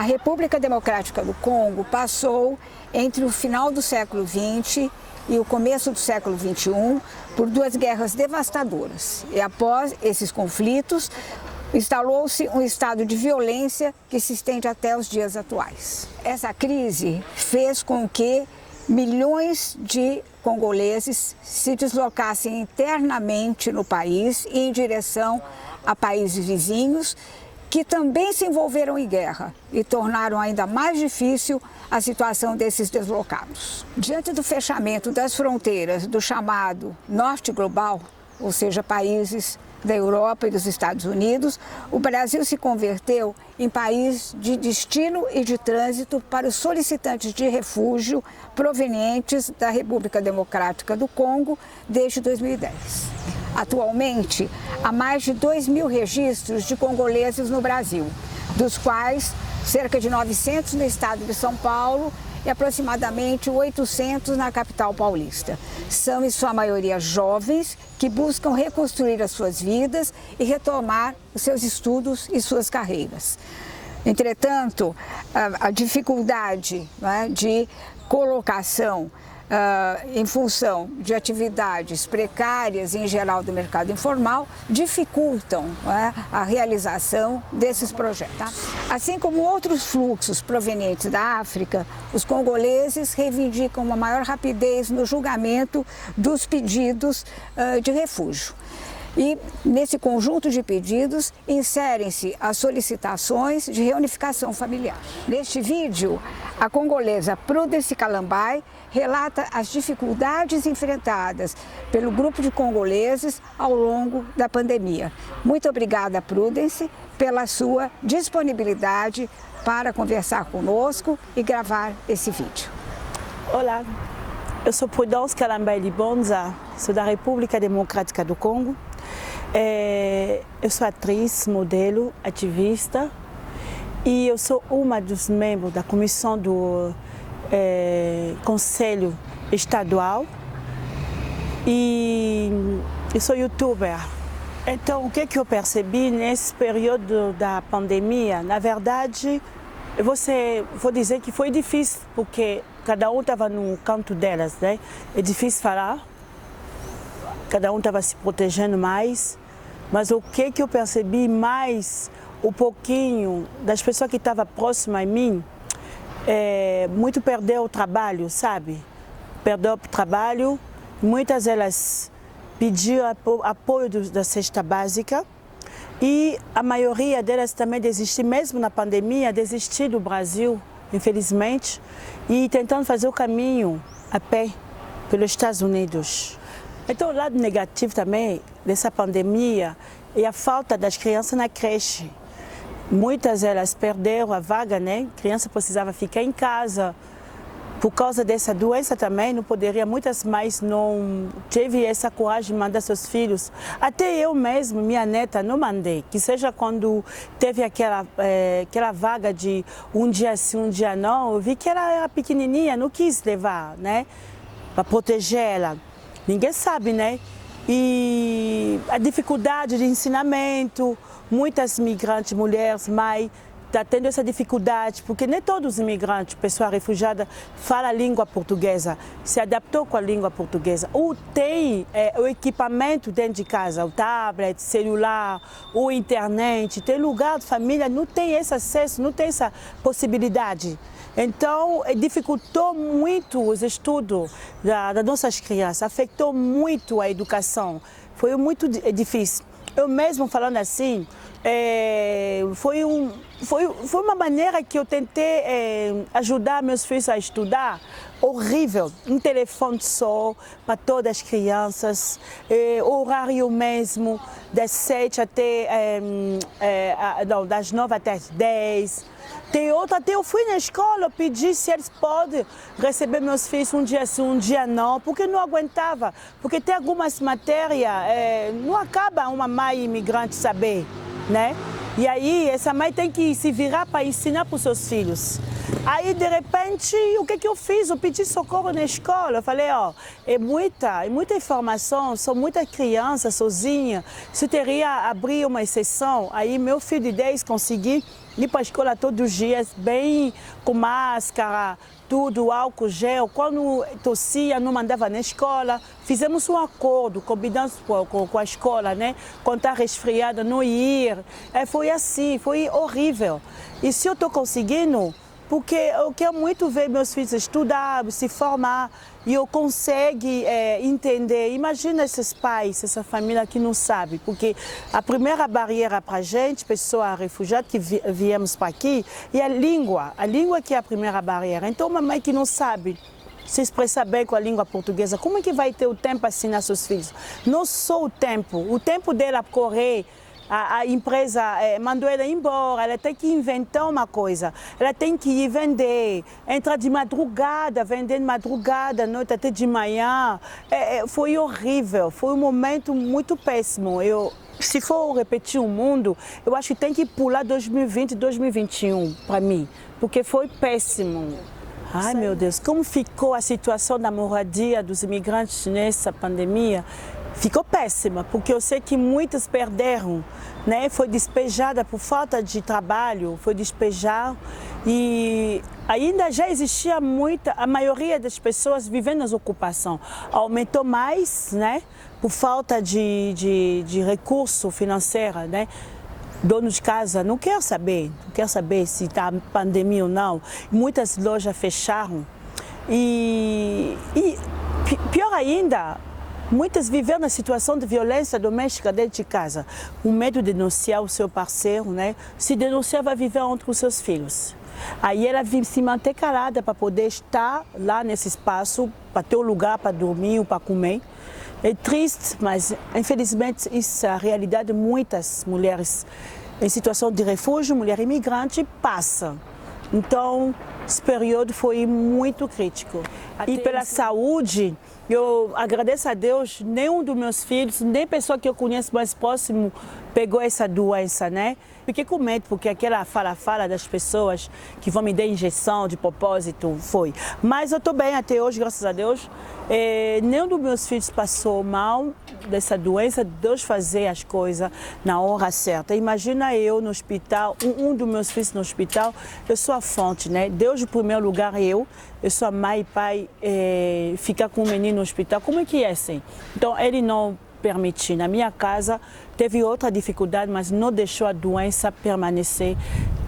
República Democrática do Congo passou, entre o final do século XX e o começo do século XXI, por duas guerras devastadoras. E após esses conflitos, instalou-se um estado de violência que se estende até os dias atuais. Essa crise fez com que milhões de congoleses se deslocassem internamente no país e em direção a países vizinhos que também se envolveram em guerra e tornaram ainda mais difícil a situação desses deslocados. Diante do fechamento das fronteiras do chamado Norte Global, ou seja, países da Europa e dos Estados Unidos, o Brasil se converteu em país de destino e de trânsito para os solicitantes de refúgio provenientes da República Democrática do Congo desde 2010. Atualmente, há mais de 2.000 registros de congoleses no Brasil, dos quais cerca de 900 no estado de São Paulo e aproximadamente 800 na capital paulista. São, em sua maioria, jovens que buscam reconstruir as suas vidas e retomar os seus estudos e suas carreiras. Entretanto, a dificuldade, né, de colocação em função de atividades precárias em geral do mercado informal, dificultam, né, a realização desses projetos. Tá? Assim como outros fluxos provenientes da África, os congoleses reivindicam uma maior rapidez no julgamento dos pedidos de refúgio. E nesse conjunto de pedidos inserem-se as solicitações de reunificação familiar. Neste vídeo, a congolesa Prudence Kalambai relata as dificuldades enfrentadas pelo grupo de congoleses ao longo da pandemia. Muito obrigada, Prudence, pela sua disponibilidade para conversar conosco e gravar esse vídeo. Olá, eu sou Prudence Kalambai Libonza, sou da República Democrática do Congo. Eu sou atriz, modelo, ativista e eu sou uma dos membros da comissão do Conselho Estadual e eu sou youtuber. Então, o que eu percebi nesse período da pandemia? Na verdade, vou dizer que foi difícil porque cada um estava no canto delas, né? É difícil falar, cada um estava se protegendo mais. Mas o que eu percebi mais, um pouquinho das pessoas que estavam próximas a mim, muito perdeu o trabalho, sabe? Perdeu o trabalho, muitas delas pediram apoio da cesta básica e a maioria delas também desistiu, mesmo na pandemia, desistiu do Brasil, infelizmente, e tentando fazer o caminho a pé pelos Estados Unidos. Então, o lado negativo também dessa pandemia é a falta das crianças na creche. Muitas delas perderam a vaga, né? A criança precisava ficar em casa. Por causa dessa doença também, não poderia, muitas mães não teve essa coragem de mandar seus filhos. Até eu mesmo, minha neta, não mandei. Que seja quando teve aquela vaga de um dia sim, um dia não, eu vi que ela era pequenininha, não quis levar, né? Para proteger ela. Ninguém sabe, né? E a dificuldade de ensinamento, muitas migrantes, mulheres, mães, estão tendo essa dificuldade, porque nem todos os imigrantes, pessoa refugiada, falam a língua portuguesa, se adaptou com a língua portuguesa. Ou tem o equipamento dentro de casa, o tablet, celular, ou internet, tem lugar de família, não tem esse acesso, não tem essa possibilidade. Então, dificultou muito os estudos das nossas crianças, afetou muito a educação, foi muito difícil. Eu mesmo falando assim, foi uma maneira que eu tentei ajudar meus filhos a estudar, horrível, um telefone só para todas as crianças, horário mesmo, das 7 até, das 9 até as 10. Tem outra, até eu fui na escola, pedi se eles podem receber meus filhos um dia sim, um dia não, porque não aguentava. Porque tem algumas matérias, não acaba uma mãe imigrante saber, né? E aí, essa mãe tem que se virar para ensinar para os seus filhos. Aí, de repente, o que eu fiz? Eu pedi socorro na escola. Eu falei, ó, é muita informação, são muitas crianças sozinhas. Se teria abrir uma exceção, aí meu filho de 10 consegui ir para a escola todos os dias, bem com máscara, tudo, álcool gel. Quando tossia, não mandava na escola. Fizemos um acordo, combinamos com a escola, né? Quando está resfriada, não ir. Foi assim, foi horrível. E se eu estou conseguindo, porque eu quero muito ver meus filhos estudar, se formar, e eu consigo entender. Imagina esses pais, essa família que não sabe, porque a primeira barreira para a gente, pessoa refugiada que viemos para aqui, é a língua que é a primeira barreira. Então, uma mãe que não sabe se expressar bem com a língua portuguesa, como é que vai ter o tempo para ensinar seus filhos? Não só o tempo dela correr. A empresa mandou ela embora, ela tem que inventar uma coisa, ela tem que ir vender, entrar de madrugada, vender de madrugada, noite até de manhã. Foi horrível, foi um momento muito péssimo. Se for repetir o mundo, eu acho que tem que pular 2020 e 2021 para mim, porque foi péssimo. Ai, meu Deus, como ficou a situação da moradia dos imigrantes nessa pandemia? Ficou péssima, porque eu sei que muitos perderam, né? Foi despejada por falta de trabalho, foi despejada e ainda já existia a maioria das pessoas vivendo nas ocupações. Aumentou mais, né? Por falta de recurso financeiro, né? Dono de casa não quer saber se está pandemia ou não. Muitas lojas fecharam e pior ainda, muitas viveram na situação de violência doméstica dentro de casa. O medo de denunciar o seu parceiro, né? Se denunciar, vai viver entre os seus filhos. Aí ela se manter calada para poder estar lá nesse espaço, para ter um lugar para dormir ou para comer. É triste, mas infelizmente isso é a realidade de muitas mulheres em situação de refúgio, mulher imigrante, passa. Então, esse período foi muito crítico. E pela saúde, eu agradeço a Deus, nenhum dos meus filhos, nem pessoa que eu conheço mais próximo pegou essa doença, né? Fiquei com medo, porque aquela fala das pessoas que vão me dar injeção de propósito, foi. Mas eu estou bem até hoje, graças a Deus. Nenhum dos meus filhos passou mal dessa doença, Deus fazer as coisas na hora certa. Imagina eu no hospital, um dos meus filhos no hospital, eu sou a fonte, né? Deus, em primeiro lugar, eu sou a mãe e pai, ficar com o menino no hospital, como é que é assim? Então, ele não permitiu. Na minha casa, teve outra dificuldade, mas não deixou a doença permanecer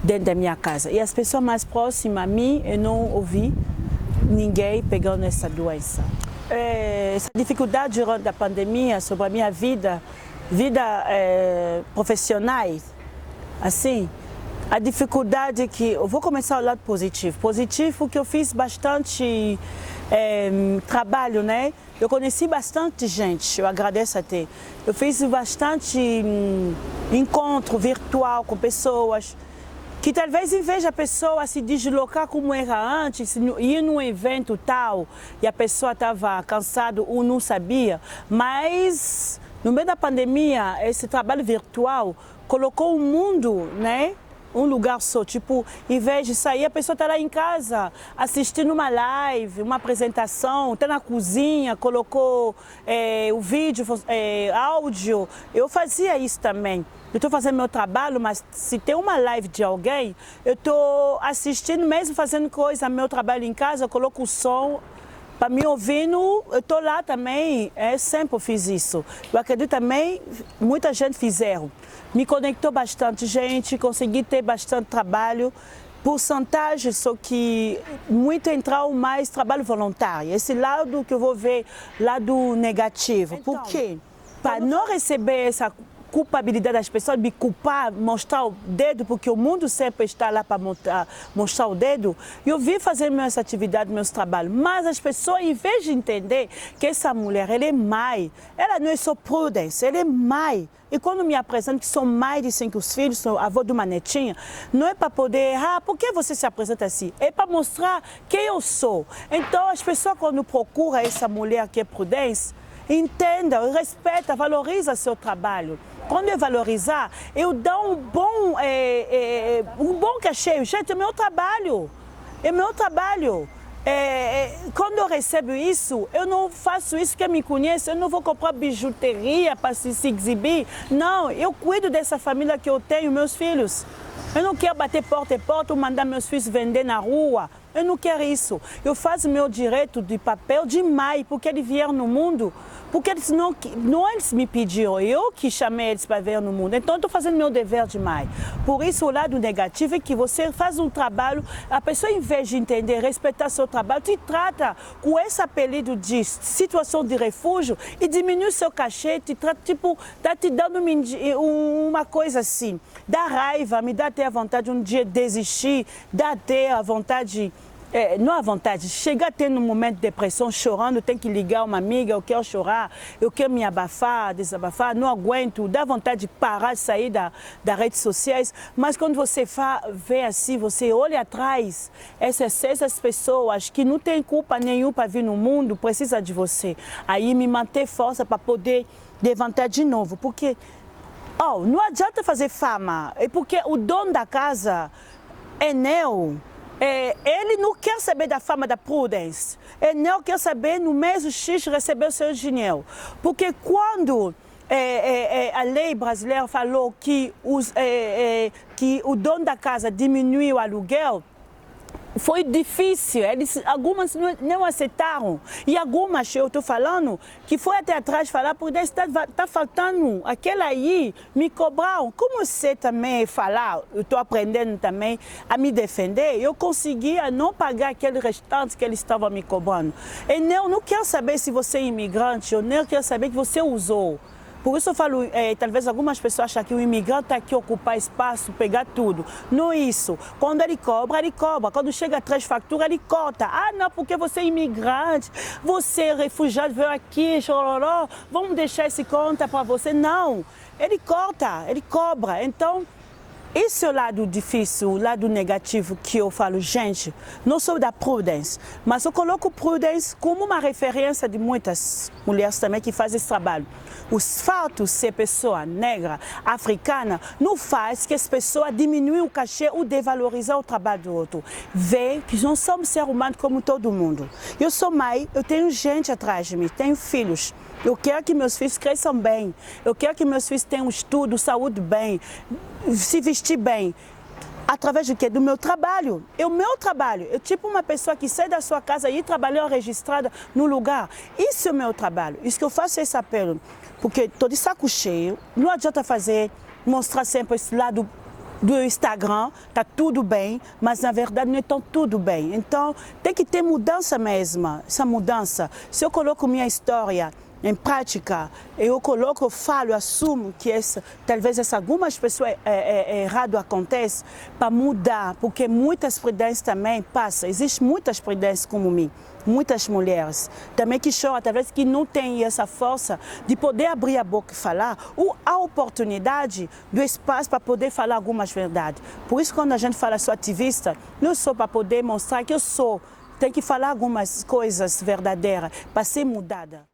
dentro da minha casa. E as pessoas mais próximas a mim, eu não ouvi ninguém pegando essa doença. Essa dificuldade durante a pandemia sobre a minha vida profissional, assim, a dificuldade que... Eu vou começar o lado positivo. Positivo que eu fiz bastante trabalho, né? Eu conheci bastante gente, eu agradeço até. Eu fiz bastante encontro virtual com pessoas que talvez em vez da pessoa se deslocar como era antes, ir num evento tal e a pessoa estava cansada ou não sabia, mas no meio da pandemia esse trabalho virtual colocou o mundo, né? Um lugar só, tipo, em vez de sair, a pessoa está lá em casa, assistindo uma live, uma apresentação, está na cozinha, colocou o vídeo, áudio. Eu fazia isso também. Eu estou fazendo meu trabalho, mas se tem uma live de alguém, eu estou assistindo, mesmo fazendo coisa, meu trabalho em casa, eu coloco o som. Para me ouvindo, eu estou lá também, sempre fiz isso. Eu acredito também, muita gente fizeram. Me conectou bastante gente, consegui ter bastante trabalho. Porcentagem, só que muito entrou mais trabalho voluntário. Esse lado que eu vou ver, lado negativo. Então, por quê? Para não receber essa culpabilidade das pessoas, me culpar, mostrar o dedo, porque o mundo sempre está lá para mostrar o dedo. Eu vim fazer minhas atividades, meus trabalhos, mas as pessoas, em vez de entender que essa mulher, ela é mãe, ela não é só Prudence, ela é mãe. E quando me apresentam que sou mãe de 5 filhos, sou avó de uma netinha, não é para poder errar, por que você se apresenta assim? É para mostrar quem eu sou. Então, as pessoas, quando procuram essa mulher que é Prudence, entenda, respeita, valoriza seu trabalho. Quando eu valorizar, eu dou um bom cachê. Gente, é meu trabalho. É meu trabalho. Quando eu recebo isso, eu não faço isso, quem me conhece, eu não vou comprar bijuteria para se exibir. Não, eu cuido dessa família que eu tenho, meus filhos. Eu não quero bater porta em porta ou mandar meus filhos vender na rua. Eu não quero isso. Eu faço meu direito de papel de mãe, porque eles vieram no mundo. Porque eles não eles me pediram, eu que chamei eles para vir no mundo. Então, eu estou fazendo meu dever de mãe. Por isso, o lado negativo é que você faz um trabalho, a pessoa, em vez de entender, respeitar seu trabalho, te trata com esse apelido de situação de refúgio e diminui seu cachê, te trata, tipo, está te dando uma coisa assim. Dá raiva, me dá até a vontade de um dia desistir, dá até a vontade... não a vontade, chega a ter um momento de depressão, chorando, tem que ligar uma amiga, eu quero chorar, eu quero me abafar, desabafar, não aguento, dá vontade de parar, de sair das redes sociais, mas quando você vê assim, você olha atrás, essas pessoas que não têm culpa nenhuma para vir no mundo, precisam de você. Aí me manter força para poder levantar de novo, porque não adianta fazer fama, é porque o dono da casa é Neo. Ele não quer saber da fama da Prudence, ele não quer saber no mês X receber o seu dinheiro, porque quando a lei brasileira falou que o dono da casa diminuiu o aluguel, foi difícil, algumas não aceitaram. E algumas, eu estou falando, que foi até atrás falar, porque está faltando aquela aí, me cobraram. Como você também falar, eu estou aprendendo também a me defender, eu conseguia não pagar aquele restante que eles estavam me cobrando. E não quero saber se você é imigrante, eu não quero saber que você usou. Por isso eu falo, talvez algumas pessoas acham que o imigrante está aqui ocupar espaço, pegar tudo. Não é isso. Quando ele cobra, ele cobra. Quando chega a 3 facturas, ele corta. Ah, não, porque você é imigrante, você é refugiado, veio aqui, chororó, vamos deixar esse conta para você. Não, ele corta, ele cobra. Então, esse é o lado difícil, o lado negativo que eu falo, gente, não sou da Prudence, mas eu coloco Prudence como uma referência de muitas mulheres também que fazem esse trabalho. O fato de ser pessoa negra, africana, não faz que as pessoas diminuam o cachê ou desvalorizar o trabalho do outro. Vê que nós somos seres humanos como todo mundo. Eu sou mãe, eu tenho gente atrás de mim, tenho filhos. Eu quero que meus filhos cresçam bem. Eu quero que meus filhos tenham estudo, saúde bem, se vestir bem. Através do quê? Do meu trabalho. É o meu trabalho. Eu tipo uma pessoa que sai da sua casa e trabalhou registrada no lugar. Isso é o meu trabalho. Isso que eu faço esse apelo. Porque estou de saco cheio. Não adianta mostrar sempre esse lado do Instagram, está tudo bem, mas na verdade não está tudo bem. Então tem que ter mudança mesmo, essa mudança. Se eu coloco minha história em prática, eu falo, assumo que talvez algumas pessoas errado acontece para mudar, porque muitas prudências também passam. Existem muitas prudências como mim, muitas mulheres também que choram, talvez que não têm essa força de poder abrir a boca e falar, ou a oportunidade do espaço para poder falar algumas verdades. Por isso, quando a gente fala sou ativista, não sou para poder mostrar que eu sou, tem que falar algumas coisas verdadeiras para ser mudada.